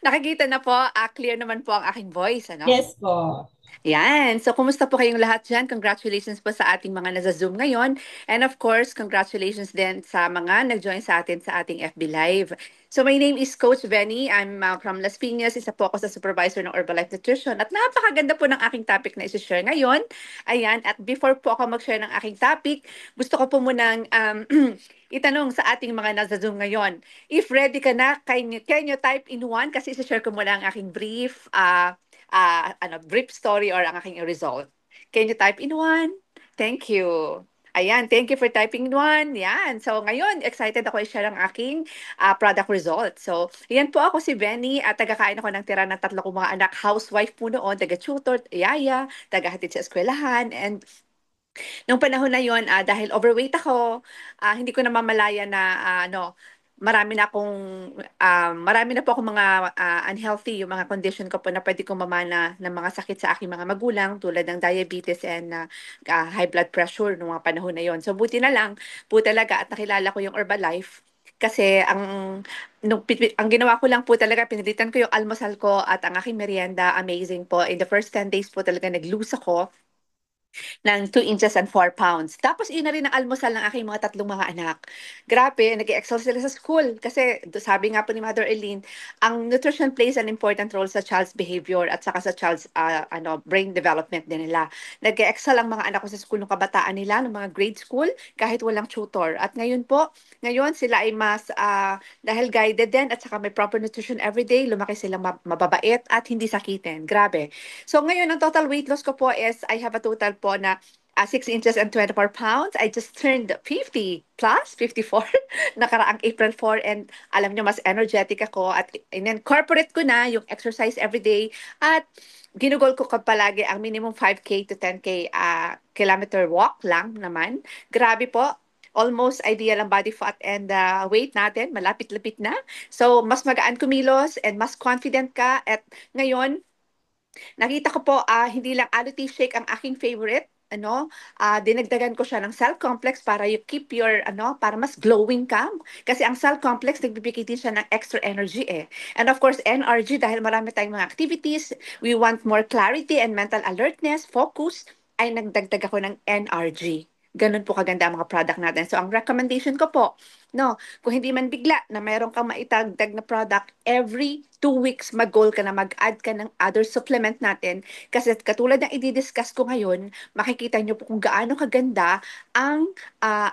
Nakikita na po, clear naman po ang aking voice, ano? Yes po. Yan. So, kumusta po kayong lahat dyan? Congratulations po sa ating mga nasa-Zoom ngayon. And of course, congratulations din sa mga nag-join sa atin sa ating FB Live. So, my name is Coach Benny. I'm from Las Piñas. Isa po ako sa supervisor ng Herbalife Nutrition. At napakaganda po ng aking topic na isi-share ngayon. Ayan. At before po ako mag-share ng aking topic, gusto ko po munang itanong sa ating mga nasa-Zoom ngayon. If ready ka na, can you type in one? Kasi isi-share ko muna ang aking brief story or ang aking result. Can you type in one? Thank you. Ayan, thank you for typing in one. Yan. So, ngayon, excited ako i-share ang aking product result. So, yan po ako si Benny at tagakain ako ng tira ng tatlo kong mga anak. Housewife po noon, taga-tutor, yaya, taga-hatid sa eskwelahan. And nung panahon na yon, dahil overweight ako, hindi ko na mamalaya na marami na akong marami na po akong mga unhealthy yung mga condition ko po na pwede kong mamana ng mga sakit sa aking mga magulang tulad ng diabetes and high blood pressure nung mga panahon na yon. So buti na lang po talaga at nakilala ko yung Herbalife kasi ang ginawa ko lang po talaga, pinilitan ko yung almusal ko at ang aking merienda, amazing po. In the first 10 days po talaga nag-lose ako ng 2 inches and 4 pounds. Tapos yun na rin ang almusal ng aking mga tatlong mga anak. Grabe, nag-excel sila sa school. Kasi sabi nga po ni Mother Eileen, ang nutrition plays an important role sa child's behavior at saka sa child's brain development din nila. Nag-excel ang mga anak ko sa school ng kabataan nila, ng mga grade school, kahit walang tutor. At ngayon sila ay mas, dahil guided din at saka may proper nutrition everyday, lumaki silang mababait at hindi sakitin. Grabe. So ngayon, ang total weight loss ko po is, I have a total po na 6 inches and 24 pounds. I just turned 50 plus, 54, nakaraang April 4. And alam nyo, mas energetic ako. At in-corporate ko na yung exercise every day. At ginugol ko palagi ang minimum 5K to 10K kilometer walk lang naman. Grabe po. Almost ideal ang body fat and weight natin. Malapit-lapit na. So, mas magaan kumilos and mas confident ka. At ngayon, nakita ko po, hindi lang Allo-T shake ang aking favorite. Dinagdagan ko siya ng cell complex para you keep your, para mas glowing ka. Kasi ang cell complex, nagbibigay din siya ng extra energy eh. And of course, NRG, dahil marami tayong mga activities, we want more clarity and mental alertness, focus, ay nagdagdag ako ng NRG. Ganun po kaganda ang mga product natin. So, ang recommendation ko po, kung hindi man bigla na mayroon kang maitagdag na product, every 2 weeks mag-goal ka na mag-add ka ng other supplement natin. Kasi katulad ng i-discuss ko ngayon, makikita nyo po kung gaano kaganda ang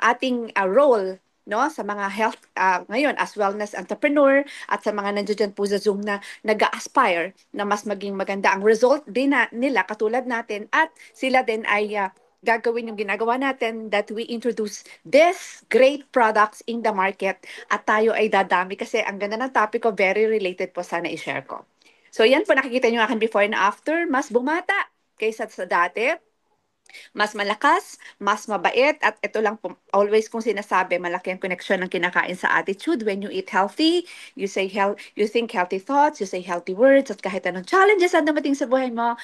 ating role sa mga health ngayon as wellness entrepreneur at sa mga nandiyan po sa Zoom na nag-aspire na mas maging maganda ang result din nila katulad natin at sila din ay gagawin yung ginagawa natin that we introduce this great products in the market at tayo ay dadami kasi ang ganda ng topic ko, very related po, sana i-share ko. So yan po, nakikita nyo akin before and after, mas bumata kaysa sa dati, mas malakas, mas mabait, at ito lang po, always kong sinasabi, malaki ang connection ng kinakain sa attitude. When you eat healthy, you think healthy thoughts, you say healthy words, at kahit anong challenges ang dumating sa buhay mo,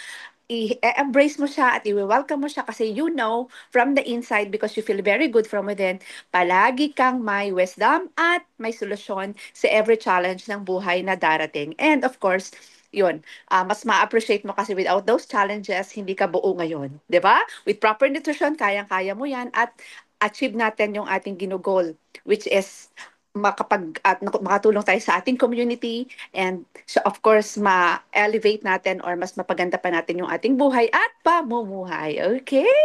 i-embrace mo siya at i-welcome mo siya kasi you know from the inside because you feel very good from within, palagi kang may wisdom at may solusyon sa every challenge ng buhay na darating. And of course, yun, mas ma-appreciate mo kasi without those challenges, hindi ka buo ngayon. 'Di ba? With proper nutrition, kayang-kaya mo yan at achieve natin yung ating ginugol, which is makatulong tayo sa ating community and so of course ma-elevate natin or mas mapaganda pa natin yung ating buhay at pamumuhay. Okay?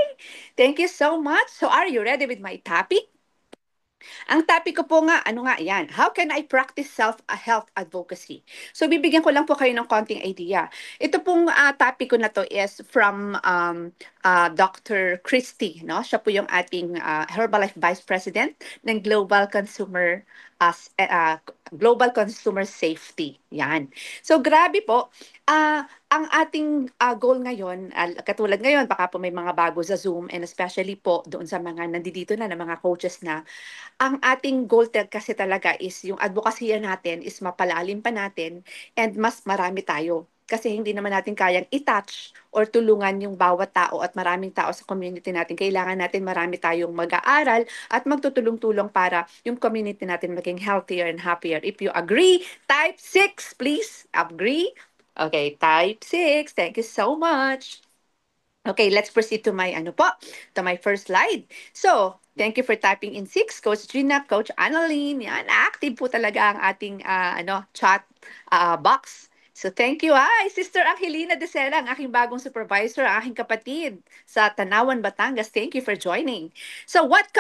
Thank you so much. So are you ready with my topic? Ang topic ko po nga, ano nga yan? How can I practice self-health advocacy? So, bibigyan ko lang po kayo ng konting idea. Ito pong topic ko na to is from Dr. Christy. No? Siya po yung ating Herbalife Vice President ng Global Consumer Safety. Yan. So, grabe po. Ang ating goal ngayon, katulad ngayon, baka po may mga bago sa Zoom and especially po doon sa mga nandito na mga coaches na ang ating goal kasi talaga is yung advokasya natin is mapalalim pa natin and mas marami tayo. kasi hindi naman natin kayang i-touch or tulungan yung bawat tao at maraming tao sa community natin. Kailangan natin marami tayong mag-aaral at magtutulong-tulong para yung community natin maging healthier and happier. If you agree, type 6, please. Agree? Okay, type 6. Thank you so much. Okay, let's proceed to my to my first slide. So, thank you for typing in 6, Coach Gina, Coach Annalyn. Yan, active po talaga ang ating chat box. So, thank you. Hi, Sister Angelina De Sela, ang aking bagong supervisor, ang aking kapatid sa Tanawan, Batangas. Thank you for joining. So, what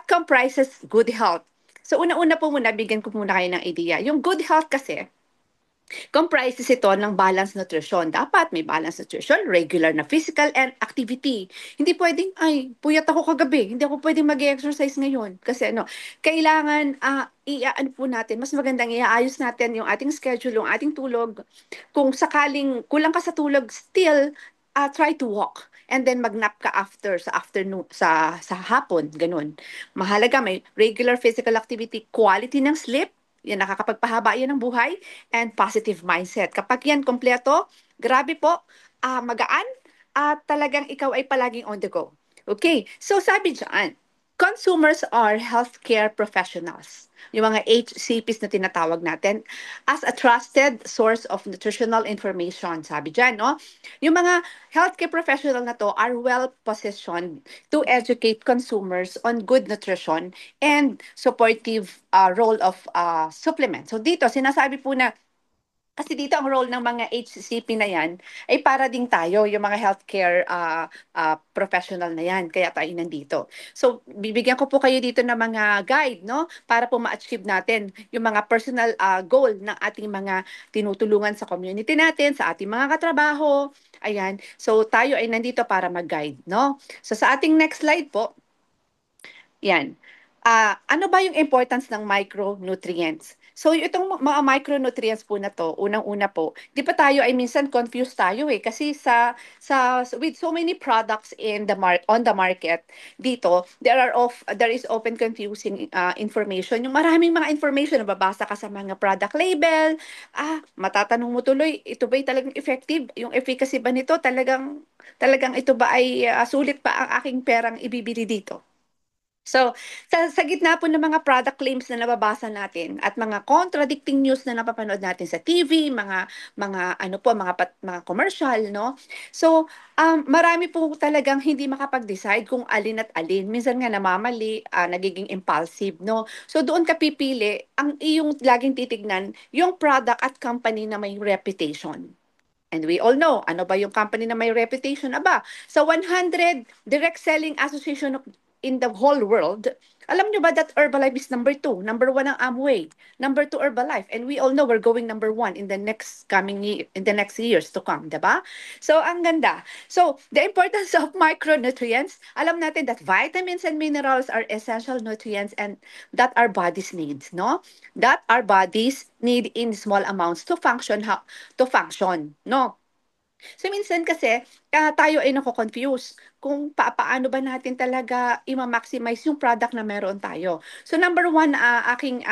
comprises good health? So, una-una po muna, bigyan ko muna kayo ng idea. Yung good health kasi, comprises ito ng balanced nutrition. Dapat may balanced nutrition, regular na physical and activity. Hindi pwedeng, ay, puyat ako kagabi, hindi ako pwedeng mag-exercise ngayon. Kasi kailangan, ano po natin, mas magandang iaayos natin yung ating schedule, yung ating tulog. Kung sakaling kulang ka sa tulog, still, try to walk. And then mag-nap ka after, sa afternoon, sa hapon, ganun. Mahalaga, may regular physical activity, quality ng sleep, yan, nakakapagpahaba yan ng buhay, and positive mindset. Kapag yan kompleto, grabe po, magaan, at talagang ikaw ay palaging on the go. Okay, so sabi dyan, consumers are healthcare professionals. Yung mga HCPs na tinatawag natin as a trusted source of nutritional information. Sabi dyan, no? Yung mga healthcare professional na to are well positioned to educate consumers on good nutrition and supportive role of supplement. So dito, sinasabi po na kasi dito ang role ng mga HCP na yan ay para ding tayo, yung mga healthcare professional na yan. Kaya tayo nandito. So, bibigyan ko po kayo dito ng mga guide, no? Para po ma-achieve natin yung mga personal goal ng ating mga tinutulungan sa community natin, sa ating mga katrabaho. Ayan. So, tayo ay nandito para mag-guide, no? So, sa ating next slide po, yan. Ano ba yung importance ng micronutrients? So, itong mga micronutrients po na to, unang-una po, di pa tayo ay minsan confused tayo eh. Kasi with so many products on the market, dito, there is often confusing information. Yung maraming mga information na babasa ka sa mga product label, matatanong mo tuloy, ito ba'y talagang effective? Yung efficacy ba nito? Talagang ito ba ay sulit pa ang aking perang ibibili dito? So, sa gitna po ng mga product claims na nababasa natin at mga contradicting news na napapanood natin sa TV, mga commercial, no? So, marami po talagang hindi makapag-decide kung alin at alin. Minsan nga namamali, nagiging impulsive, no? So, doon ka pipili, ang iyong laging titignan, yung product at company na may reputation. And we all know, ano ba yung company na may reputation? Aba, sa 100 direct selling association in the whole world, alam nyo ba that Herbalife is number 2? Number 1 ang Amway. Number 2 Herbalife. And we all know we're going number 1 in the next years to come, diba? So, ang ganda. So, the importance of micronutrients, alam natin that vitamins and minerals are essential nutrients and that our bodies need, no? That our bodies need in small amounts to function, no? So minsan kasi tayo ay nako-confuse kung paano ba natin talaga i-maximize yung product na meron tayo. So number one, aking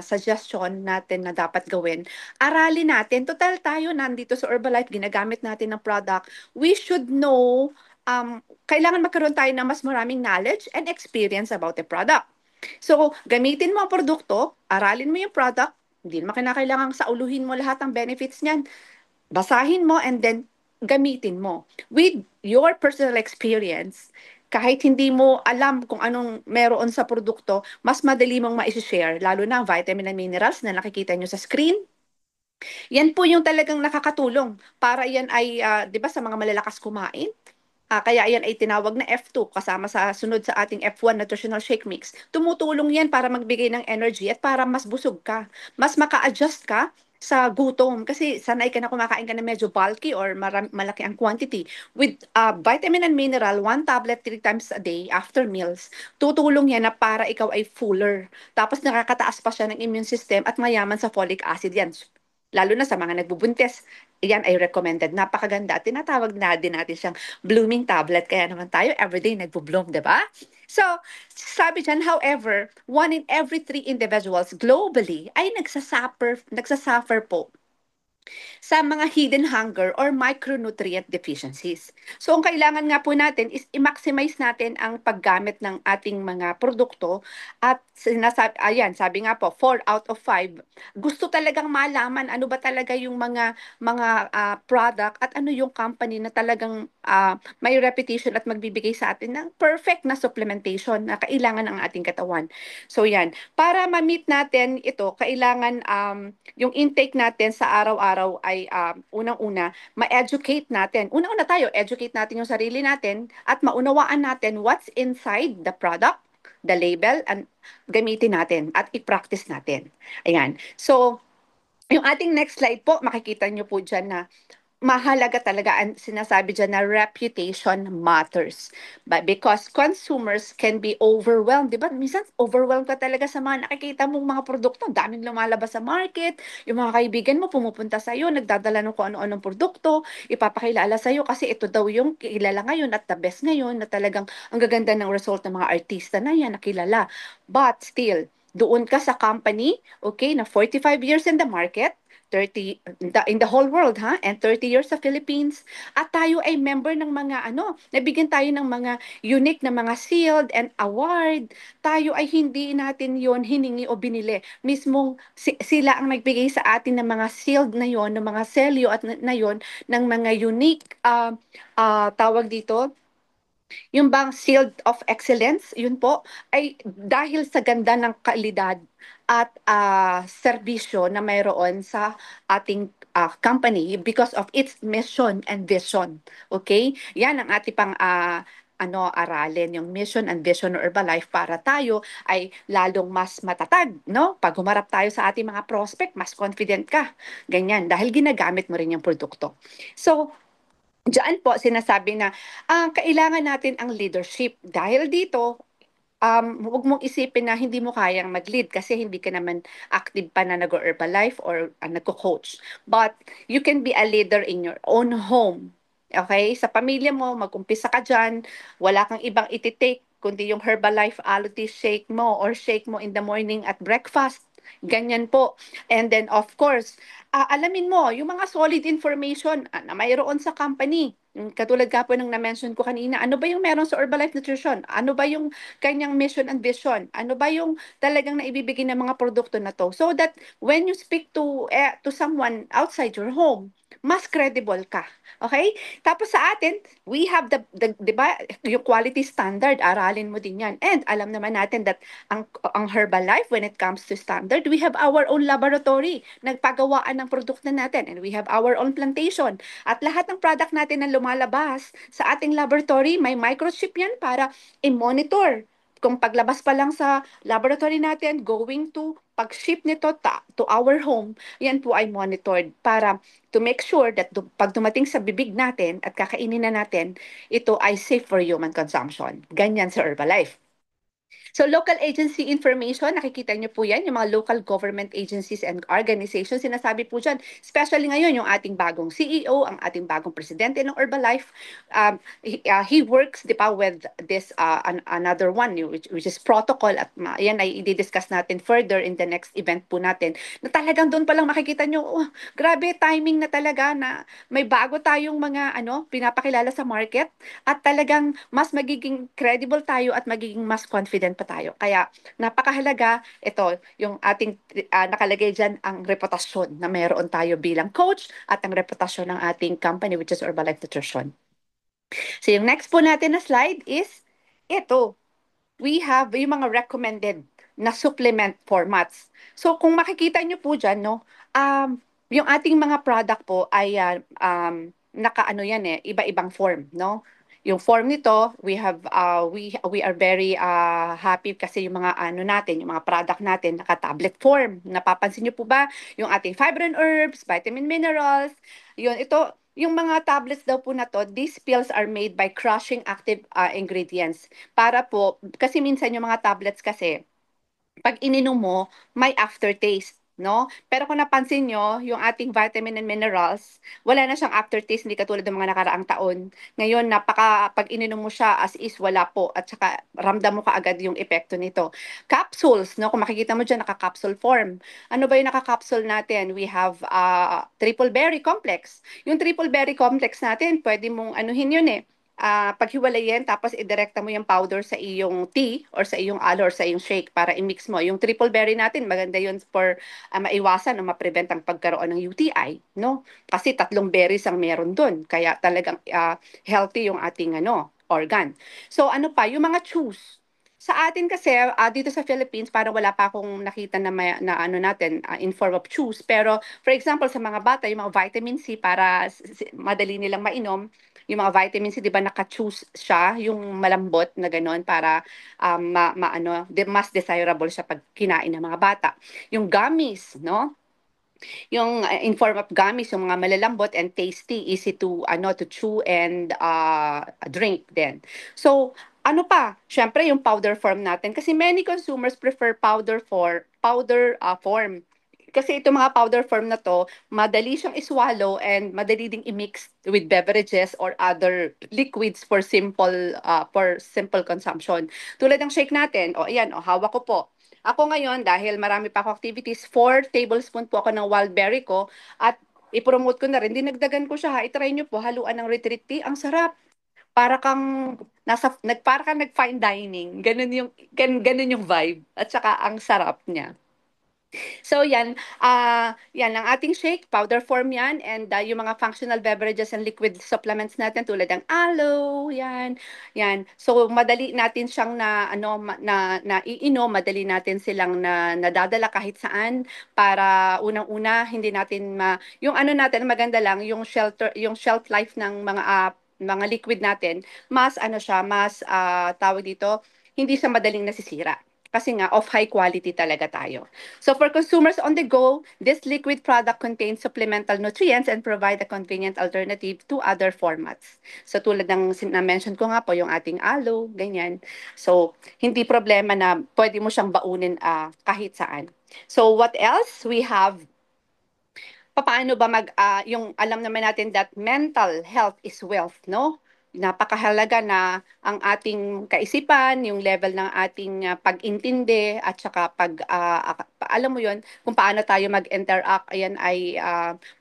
suggestion natin na dapat gawin, aralin natin. Total tayo nandito sa Herbalife, ginagamit natin ng product. We should know, kailangan magkaroon tayo ng mas maraming knowledge and experience about the product. So, gamitin mo ang produkto, aralin mo yung product, hindi naman kinakailangan sa uluhin mo lahat ng benefits niyan, basahin mo and then gamitin mo. With your personal experience, kahit hindi mo alam kung anong meron sa produkto, mas madali mong ma-share, lalo na ang vitamin and minerals na nakikita nyo sa screen. Yan po yung talagang nakakatulong para yan ay, di ba sa mga malalakas kumain, kaya yan ay tinawag na F2 kasama sa sunod sa ating F1 nutritional shake mix. Tumutulong yan para magbigay ng energy at para mas busog ka. Mas maka-adjust ka sa gutom kasi sanay ka na kumakain ka na medyo bulky or malaki ang quantity. With vitamin and mineral, 1 tablet 3 times a day after meals, tutulong yan na para ikaw ay fuller. Tapos nakakataas pa siya ng immune system at mayaman sa folic acid yan. Lalo na sa mga nagbubuntis, yan ay recommended. Napakaganda. Tinatawag na din natin siyang blooming tablet. Kaya naman tayo everyday nagbo-bloom, di ba? So, sabi dyan, however, 1 in every 3 individuals globally ay nagsasuffer po sa mga hidden hunger or micronutrient deficiencies. So ang kailangan nga po natin is i-maximize natin ang paggamit ng ating mga produkto at sinasabi, ayan, sabi nga po, 4 out of 5, gusto talagang malaman ano ba talaga yung mga product at ano yung company na talagang may reputation at magbibigay sa atin ng perfect na supplementation na kailangan ng ating katawan. So yan, para ma-meet natin ito, kailangan yung intake natin sa araw-araw ay unang-una, ma-educate natin. Una-una tayo, educate natin yung sarili natin at maunawaan natin what's inside the product, the label, and gamitin natin at i-practice natin. Ayan. So, yung ating next slide po, makikita nyo po dyan na mahalaga talaga ang sinasabi dyan na reputation matters. But because consumers can be overwhelmed, di ba? Minsan overwhelmed ka talaga sa mga nakikita mong mga produkto. Daming lumalabas sa market, yung mga kaibigan mo pumupunta sa iyo, nagdadala ng kung ano-anong produkto, ipapakilala sa iyo kasi ito daw yung kilala ngayon at the best ngayon na talagang ang gaganda ng result ng mga artista na yan, nakilala. But still, doon ka sa company, okay, na 45 years in the market, 30 in the whole world ha and 30 years sa Philippines at tayo ay member ng mga nabigyan tayo ng mga unique na mga shield and award, tayo ay hindi natin yon hiningi o binili, mismong sila ang nagbigay sa atin ng mga shield na yon, ng mga selyo at na yon, ng mga unique tawag dito, yung bang Shield of Excellence, yun po, ay dahil sa ganda ng kalidad at serbisyo na mayroon sa ating company because of its mission and vision. Okay? Yan ang ating pang aralin, yung mission and vision ng Herbalife para tayo ay lalong mas matatag, no? Pag humarap tayo sa ating mga prospect, mas confident ka. Ganyan, dahil ginagamit mo rin yung produkto. So, diyan po sinasabi na kailangan natin ang leadership. Dahil dito, huwag mong isipin na hindi mo kayang mag-lead kasi hindi ka naman active pa na nag-Herbalife or nagko-coach. But you can be a leader in your own home. Okay? Sa pamilya mo, mag-umpisa ka dyan. Wala kang ibang ititake kundi yung Herbalife Aloti shake mo or shake mo in the morning at breakfast. Ganyan po. And then, of course, alamin mo yung mga solid information na mayroon sa company. Katulad ka po ng na-mention ko kanina, ano ba yung meron sa Herbalife Nutrition? Ano ba yung kanyang mission and vision? Ano ba yung talagang naibibigay ng mga produkto na to? So that when you speak to someone outside your home, mas credible ka. Okay? Tapos sa atin, we have the 'di ba, yung quality standard, aralin mo din 'yan. And alam naman natin that ang Herbalife when it comes to standard, we have our own laboratory, nagpagawaan ng produkto natin and we have our own plantation. At lahat ng product natin na lumalabas sa ating laboratory, may microchip 'yan para i-monitor kung paglabas pa lang sa laboratory natin, going to pag-ship nito to our home, yan po ay monitored para to make sure that pag dumating sa bibig natin at kakainin na natin, ito ay safe for human consumption. Ganyan sa Herbalife. So local agency information, nakikita niyo po yan, yung mga local government agencies and organizations, sinasabi po dyan, especially ngayon yung ating bagong CEO, ang ating bagong presidente ng Herbalife, he works, di ba, with this, another one, which is protocol, at yan ay i-discuss natin further in the next event po natin, na talagang doon pa lang makikita nyo, grabe, timing na talaga na may bago tayong mga, pinapakilala sa market, at talagang mas magiging credible tayo at magiging mas confident pa tayo. Kaya napakahalaga ito, yung ating nakalagay dyan ang reputasyon na meron tayo bilang coach at ang reputasyon ng ating company which is Herbalife Nutrition. So yung next po natin na slide is ito. We have yung mga recommended na supplement formats. So kung makikita nyo po dyan, no, yung ating mga product po ay nakaano yan iba-ibang form, no? Yung form nito, we are very happy kasi yung mga natin, yung mga product natin naka-tablet form. Napapansin niyo po ba yung ating fiber and herbs, vitamin minerals, yun ito, yung mga tablets daw po na to, these pills are made by crushing active ingredients para po, kasi minsan yung mga tablets kasi, pag ininom mo, may aftertaste. no? Pero kung napansin nyo, yung ating vitamin and minerals, wala na siyang aftertaste, hindi katulad ng mga nakaraang taon. Ngayon, pag ininom mo siya as is, wala po. At saka, ramdam mo kaagad yung epekto nito. Capsules, no? Kung makikita mo dyan, naka-capsule form. Ano ba yung naka-capsule natin? We have triple berry complex. Yung triple berry complex natin, pwede mong anuhin yun eh. Paghiwalayin, tapos idirekta mo yung powder sa iyong tea or sa iyong alo or sa iyong shake para i-mix mo. Yung triple berry natin, maganda yun for maiwasan o ma-prevent ang pagkaroon ng UTI, no? Kasi tatlong berries ang meron doon. Kaya talagang healthy yung ating organ. So ano pa, yung mga chews. Sa atin kasi, dito sa Philippines, parang wala pa akong nakita na ano natin, in form of chews. Pero, for example, sa mga bata, yung mga vitamin C para madali nilang mainom, yung mga vitamin C, di ba, naka-choose siya, yung malambot na gano'n para mas desirable siya pag kinain ng mga bata. Yung gummies, no? Yung in form of gummies, yung mga malalambot and tasty, easy to chew and drink din. So, ano pa? Syempre yung powder form natin kasi many consumers prefer powder form. Kasi itong mga powder form na to, madali siyang iswallow and madali ding i-mix with beverages or other liquids for simple consumption. Tulad ng shake natin, o ayan, o hawak ko po. Ako ngayon, dahil marami pa ako activities, 4 tablespoon po ako ng wild berry ko at ipromote ko na rin. Dinagdagan ko siya ha. I-try nyo po, haluan ng retreat tea. Ang sarap. Para kang nag-fine dining. Ganun yung vibe. At saka ang sarap niya. So yan ang ating shake, powder form yan, and yung mga functional beverages and liquid supplements natin tulad ng aloe, yan. So madali natin siyang na iinom, madali natin silang nadadala kahit saan para unang-una hindi natin yung ano natin maganda lang yung shelf life ng mga liquid natin, mas ano siya, mas tawag dito, hindi siya madaling nasisira. Kasi nga, of high quality talaga tayo. So for consumers on the go, this liquid product contains supplemental nutrients and provide a convenient alternative to other formats. So tulad ng na-mention ko nga po, yung ating aloe, ganyan. So hindi problema na pwede mo siyang baunin kahit saan. So what else? We have papaano ba yung alam naman natin that mental health is wealth, no? Napakahalaga na ang ating kaisipan, yung level ng ating pag-intindi at saka alam mo yon kung paano tayo mag-interact, ayan ay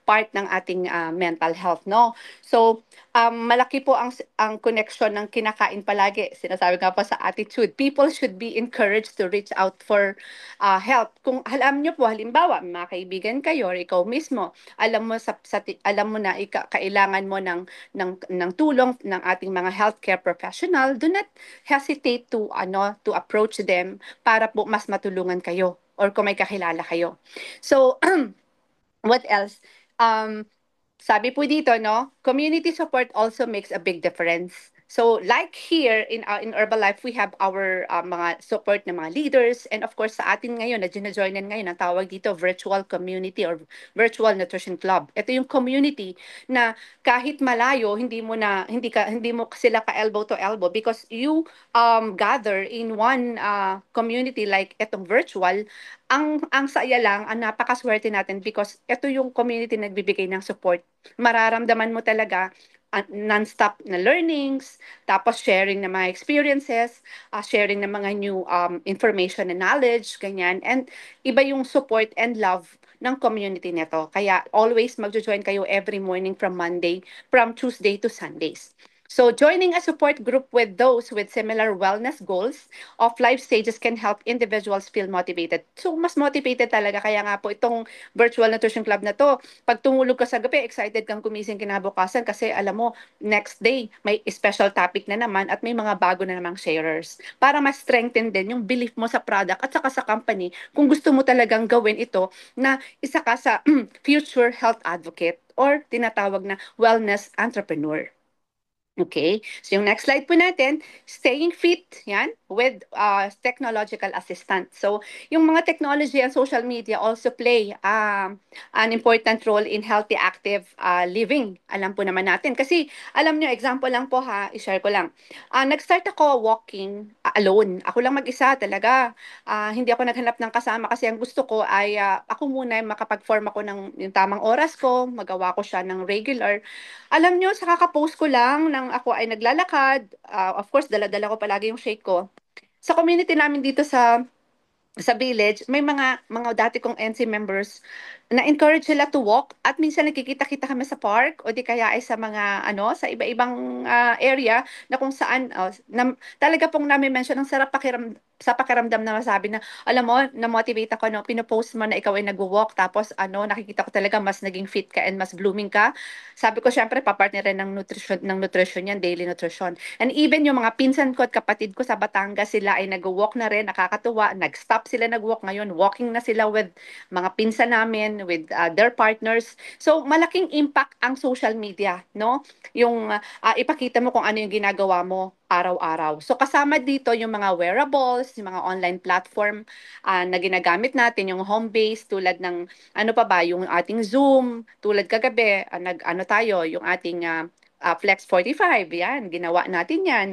part ng ating mental health, no? So, malaki po ang connection ng kinakain palagi. Sinasabi nga po sa attitude, people should be encouraged to reach out for help. Kung alam nyo po, halimbawa, may mga kaibigan kayo or ikaw mismo, alam mo na kailangan mo ng tulong ng ating mga healthcare professional, do not hesitate to approach them para po mas matulungan kayo or kung may kakilala kayo. So, what else? Um, Sabi po dito, no, community support also makes a big difference. So like here in Herbalife, we have our mga support ng mga leaders and of course sa atin ngayon na gina-joinan ngayon ang tawag dito virtual community or virtual nutrition club. Ito yung community na kahit malayo hindi mo sila ka elbow to elbow because you gather in one community like etong virtual. Ang saya lang, ang napakaswerte natin because ito yung community na nagbibigay ng support. Mararamdaman mo talaga non-stop na learnings, tapos sharing ng mga experiences, sharing ng mga new information and knowledge, ganyan. And iba yung support and love ng community nito. Kaya always magjo-join kayo every morning from Tuesday to Sundays. So joining a support group with those with similar wellness goals of life stages can help individuals feel motivated. So mas motivated talaga kaya nga po itong virtual nutrition club na to. Pag tumulog ka sa gabi, excited kang gumising kinabukasan kasi alam mo next day may special topic na naman at may mga bago na namang sharers para mas strengthen din yung belief mo sa product at saka sa company kung gusto mo talagang gawin ito na isa ka sa future health advocate or tinatawag na wellness entrepreneur. Okay. So yung next slide po natin, staying fit, yan, with technological assistance. So yung mga technology and social media also play an important role in healthy, active living. Alam po naman natin. Kasi alam nyo, example lang po ha, i-share ko lang. Nag-start ako walking alone. Ako lang mag-isa talaga. Hindi ako naghanap ng kasama kasi ang gusto ko ay ako muna makapag-form ako ng yung tamang oras ko, magawa ko siya ng regular. Alam nyo, sa kaka-post ko lang nang ako ay naglalakad, of course, dala-dala ko palagi yung shake ko. Sa community namin dito sa village, may mga dati kong NC members na-encourage sila to walk at minsan nagkikita-kita kami sa park o di kaya ay sa mga sa iba-ibang area na kung saan talaga pong nami-mention ang sarap sa pakiramdam na masabi na alam mo na-motivate ako no pino-post mo na ikaw ay nagwo-walk tapos nakikita ko talaga mas naging fit ka and mas blooming ka. Sabi ko syempre papartner rin ng nutrition yan, daily nutrition. And even yung mga pinsan ko at kapatid ko sa Batangas, sila ay nag-walk na rin, nakakatuwa. Nag-stop sila nag-walk ngayon. Walking na sila with mga pinsan namin, with their partners. So, malaking impact ang social media, no? Yung ipakita mo kung ano yung ginagawa mo araw-araw. So, kasama dito yung mga wearables, yung mga online platform na ginagamit natin, yung home base tulad ng ano pa ba, yung ating Zoom, tulad kagabi, nag-ano tayo, yung ating Flex 45, yan, ginawa natin yan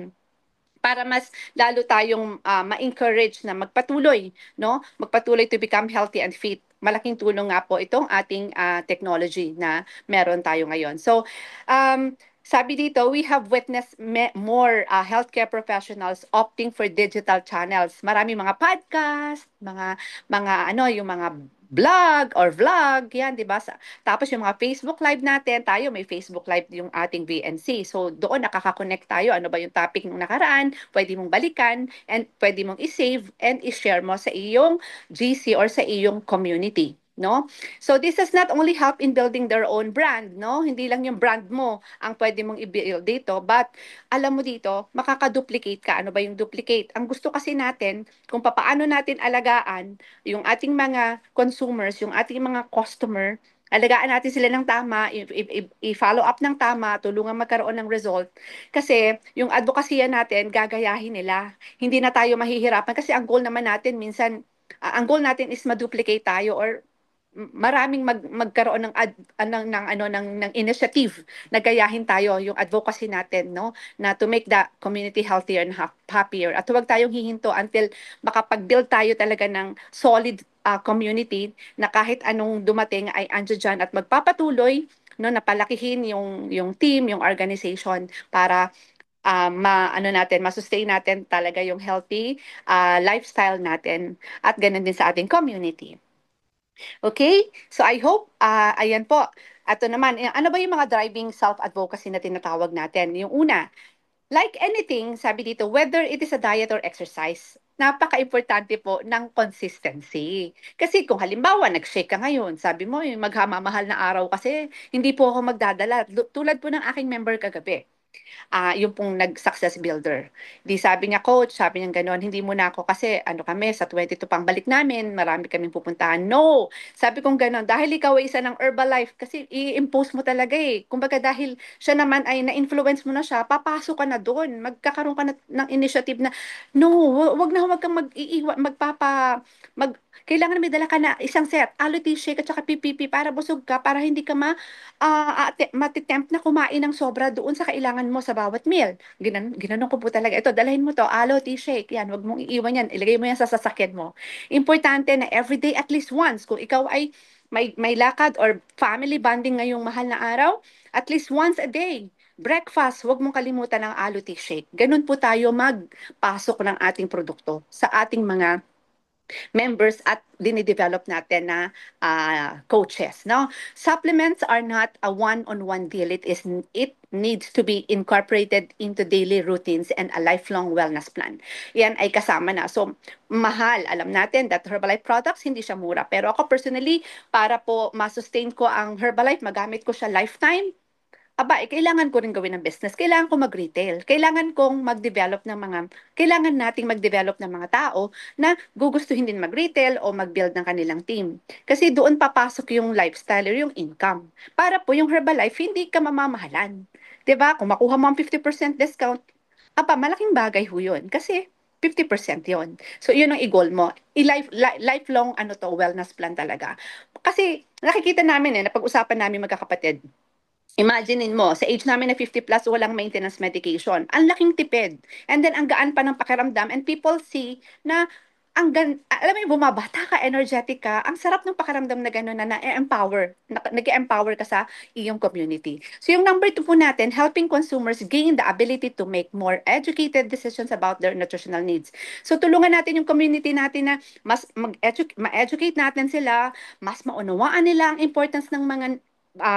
para mas lalo tayong ma-encourage na magpatuloy, no? Magpatuloy to become healthy and fit. Malaking tulong nga po itong ating technology na meron tayo ngayon. So, sabi dito, we have witnessed more healthcare professionals opting for digital channels. Marami mga podcast, mga yung mga vlog, yan, 'di ba? Tapos yung mga Facebook Live natin, tayo may Facebook Live yung ating VNC. So doon nakaka-connect tayo. Ano ba yung topic nung nakaraan? Pwede mong balikan and pwede mong i-save and i-share mo sa iyong GC or sa iyong community. No? So this has not only help in building their own brand, no? Hindi lang yung brand mo ang pwede mong i-build dito, but alam mo dito, makaka-duplicate ka. Ano ba yung duplicate? Ang gusto kasi natin, kung papaano natin alagaan yung ating mga consumers, yung ating mga customer, alagaan natin sila ng tama, i-follow up ng tama, tulungan magkaroon ng result. Kasi yung advokasya natin, gagayahin nila. Hindi na tayo mahihirapan kasi ang goal naman natin minsan, ang goal natin is ma-duplicate tayo or maraming magkaroon ng initiative na gayahin tayo yung advocacy natin no na to make the community healthier and happier at huwag tayong hihinto until makapag-build tayo talaga ng solid community na kahit anong dumating ay andiyan dyan at magpapatuloy no napalakihin yung team, yung organization para natin, ma-sustain natin talaga yung healthy lifestyle natin at ganun din sa ating community. Okay? So I hope, ayan po. Ato naman, ano ba yung mga driving self-advocacy na tinatawag natin? Yung una, like anything, sabi dito, whether it is a diet or exercise, napaka-importante po ng consistency. Kasi kung halimbawa, nag-shake ka ngayon, sabi mo, maghamamahal na araw kasi, hindi po ako magdadala. Tulad po ng aking member kagabi yung pong nag-success builder. Di sabi niya, coach, sabi niya gano'n, hindi mo na ako kasi ano kami, sa 22 pang balik namin, marami kaming pupuntahan. No! Sabi kong gano'n, dahil ikaw ay isa ng Herbalife, kasi i-impose mo talaga eh. Kumbaga dahil siya naman ay na-influence mo na siya, papasok ka na doon, magkakaroon ka na ng initiative na, no, wag kang mag-iiwa, kailangan may dala ka na isang set, aloe shake at saka PPP para busog ka, para hindi ka matitempt na kumain ng sobra doon sa kailangan mo sa bawat meal. Ginanon ko po talaga. Ito, dalhin mo to, aloe tea shake. Yan, wag mong iiwan yan. Ilagay mo yan sa sasakyan mo. Importante na everyday at least once. Kung ikaw ay may lakad or family bonding ngayong mahal na araw, at least once a day. Breakfast, wag mong kalimutan ng aloe tea shake. Ganun po tayo magpasok ng ating produkto sa ating mga members at dinidevelop natin na coaches. No? Supplements are not a one-on-one deal. It needs to be incorporated into daily routines and a lifelong wellness plan. Yan ay kasama na. So, mahal. Alam natin that Herbalife products, hindi siya mura. Pero ako personally, para po ma-sustain ko ang Herbalife, magamit ko siya lifetime, kailangan ko rin gawin ng business. Kailangan ko mag-retail. Kailangan nating mag-develop ng mga tao na gugustuhin din mag-retail o mag-build ng kanilang team. Kasi doon papasok yung lifestyle or yung income. Para po yung Herbalife, hindi ka mamamahalan. 'Di ba? Kung makuha mo ang 50% discount, aba, malaking bagay ho yun. Kasi 50% yon. So, yun ang i-goal mo. Lifelong ano to, wellness plan talaga. Kasi nakikita namin napag-usapan namin magkakapatid. Imaginein mo, sa age namin na 50 plus, walang maintenance medication. Ang laking tipid. And then, ang gaan pa ng pakiramdam. And people see na alam mo yung bumabata ka, energetic ka, ang sarap ng pakiramdam na gano'n na na-empower, nag-empower ka sa iyong community. So yung number 2 po natin, helping consumers gain the ability to make more educated decisions about their nutritional needs. So tulungan natin yung community natin na mas ma-educate natin sila, mas maunawaan nila ang importance ng mga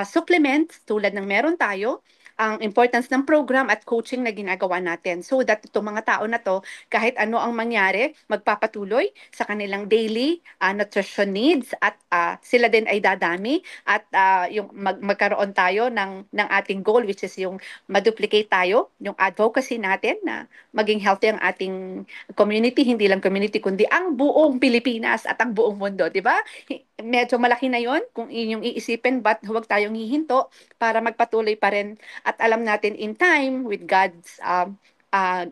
supplements tulad ng meron tayo, ang importance ng program at coaching na ginagawa natin so that itong mga tao na to, kahit ano ang mangyari, magpapatuloy sa kanilang daily nutrition needs at sila din ay dadami at yung magkaroon tayo ng ating goal which is yung maduplicate tayo, yung advocacy natin na maging healthy ang ating community, hindi lang community kundi ang buong Pilipinas at ang buong mundo, di ba? Medyo malaki na yon kung inyong iisipin, but huwag tayong hihinto para magpatuloy pa rin at alam natin in time with God's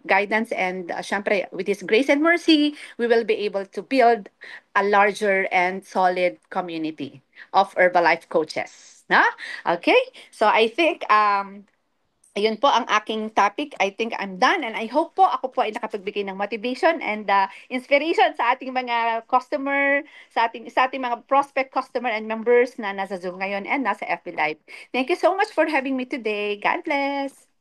guidance and syempre with His grace and mercy, we will be able to build a larger and solid community of Herbalife coaches. Na? Okay? So I think ayun po ang aking topic. I think I'm done and I hope po ako po ay nakapagbigay ng motivation and inspiration sa ating mga customer, sa ating mga prospect customer and members na nasa Zoom ngayon and nasa FB Live. Thank you so much for having me today. God bless.